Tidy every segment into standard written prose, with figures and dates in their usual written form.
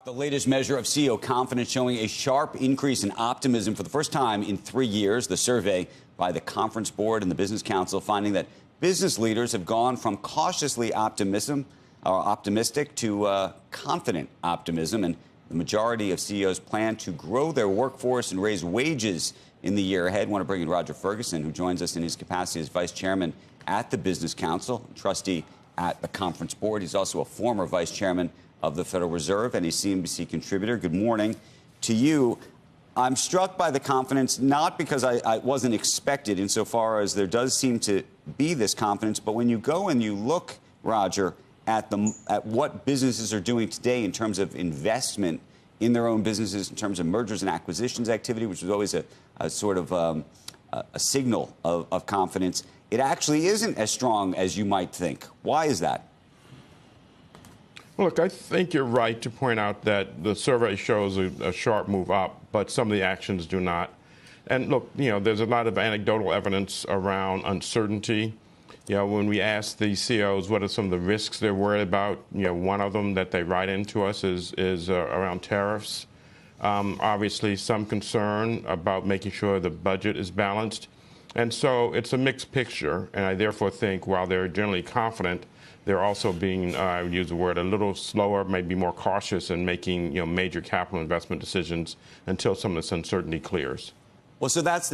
The latest measure of CEO confidence showing a sharp increase in optimism for the first time in 3 years. The survey by the Conference Board and the Business Council finding that business leaders have gone from cautiously optimistic to confident optimism. And the majority of CEOs plan to grow their workforce and raise wages in the year ahead. I want to bring in Roger Ferguson, who joins us in his capacity as vice chairman at the Business Council, trustee at the Conference Board. He's also a former vice chairman of the Federal Reserve and a CNBC contributor. Good morning to you. I'm struck by the confidence, not because I wasn't expected insofar as there does seem to be this confidence, but when you go and you look, Roger, at what businesses are doing today in terms of investment in their own businesses, in terms of mergers and acquisitions activity, which is always a sort of a signal of confidence, it actually isn't as strong as you might think. Why is that? Look, I think you're right to point out that the survey shows a sharp move up, but some of the actions do not. And look, there's a lot of anecdotal evidence around uncertainty. When we ask the CEOs what are some of the risks they're worried about, one of them that they write into us is around tariffs. Obviously, some concern about making sure the budget is balanced. And so it's a mixed picture. And I therefore think while they're generally confident, they're also being, I would use the word, a little slower, maybe more cautious in making major capital investment decisions until some of this uncertainty clears. Well, so that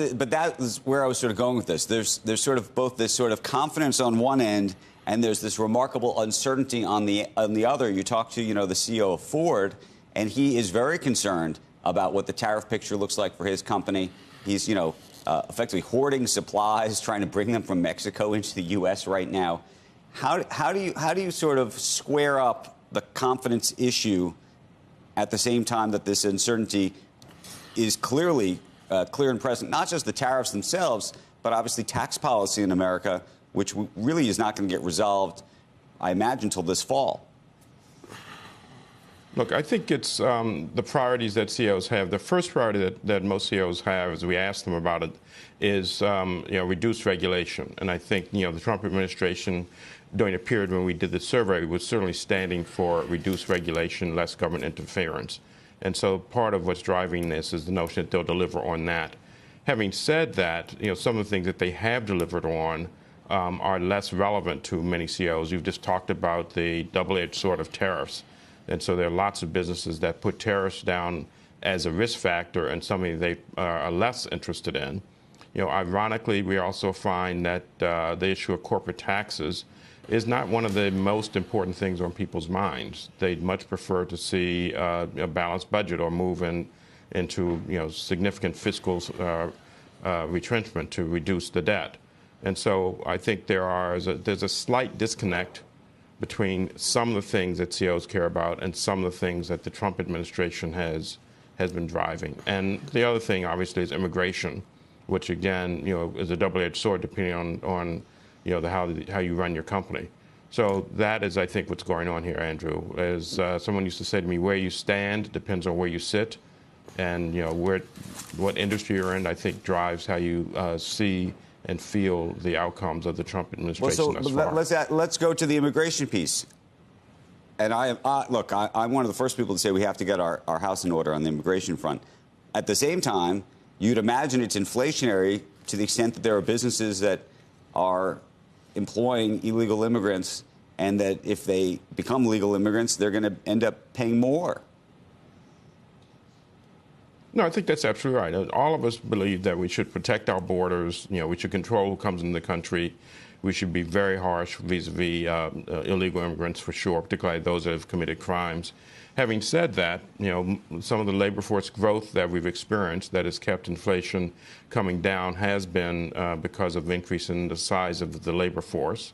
is where I was sort of going with this. There's sort of both this sort of confidence on one end, and there's this remarkable uncertainty on the other. You talk to the CEO of Ford, and he is very concerned about what the tariff picture looks like for his company. He's effectively hoarding supplies, trying to bring them from Mexico into the U.S. right now. How do you sort of square up the confidence issue at the same time that this uncertainty is clearly clear and present, not just the tariffs themselves, but obviously tax policy in America, which really is not going to get resolved, I imagine, until this fall? Look, I think it's the priorities that CEOs have. The first priority that most CEOs have, as we ask them about it, is reduced regulation. And I think the Trump administration, during the period when we did the survey, was certainly standing for reduced regulation, less government interference. And so part of what's driving this is the notion that they'll deliver on that. Having said that, some of the things that they have delivered on are less relevant to many CEOs. You've just talked about the double-edged sword of tariffs. And so there are lots of businesses that put tariffs down as a risk factor and something they are less interested in. Ironically, we also find that the issue of corporate taxes is not one of the most important things on people's minds. They'd much prefer to see a balanced budget or move into significant fiscal retrenchment to reduce the debt. And so I think there's a slight disconnect between some of the things that CEOs care about and some of the things that the Trump administration has been driving. And the other thing, obviously, is immigration, which again, is a double-edged sword depending on how you run your company. So that is, I think, what's going on here, Andrew. As someone used to say to me, where you stand depends on where you sit, and what industry you're in, I think, drives how you see and feel the outcomes of the Trump administration thus far. Let's go to the immigration piece. And I'm one of the first people to say we have to get our house in order on the immigration front. At the same time, you'd imagine it's inflationary to the extent that there are businesses that are employing illegal immigrants, and that if they become legal immigrants, they're going to end up paying more. No, I think that's absolutely right. All of us believe that we should protect our borders. We should control who comes into the country. We should be very harsh vis-a-vis illegal immigrants, for sure, particularly those that have committed crimes. Having said that, some of the labor force growth that we've experienced that has kept inflation coming down has been because of the increase in the size of the labor force.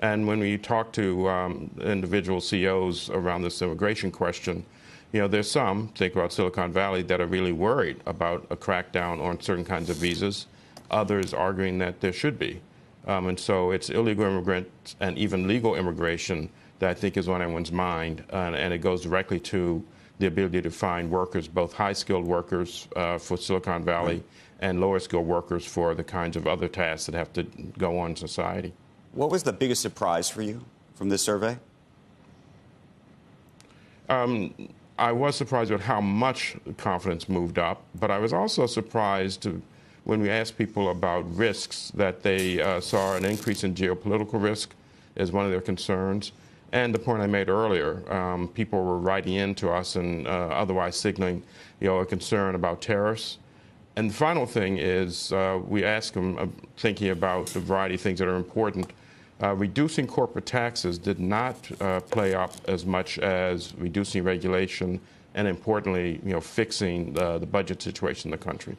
And when we talk to individual CEOs around this immigration question, there's some, think about Silicon Valley, that are really worried about a crackdown on certain kinds of visas. Others arguing that there should be. And so it's illegal immigrants and even legal immigration that I think is on everyone's mind. And it goes directly to the ability to find workers, both high-skilled workers for Silicon Valley and lower-skilled workers for the kinds of other tasks that have to go on in society. What was the biggest surprise for you from this survey? I was surprised with how much confidence moved up, but I was also surprised when we asked people about risks that they saw an increase in geopolitical risk as one of their concerns. And the point I made earlier, people were writing in to us and otherwise signaling, a concern about tariffs. And the final thing is we ask them, thinking about the variety of things that are important. Reducing corporate taxes did not play up as much as reducing regulation and, importantly, fixing the budget situation in the country.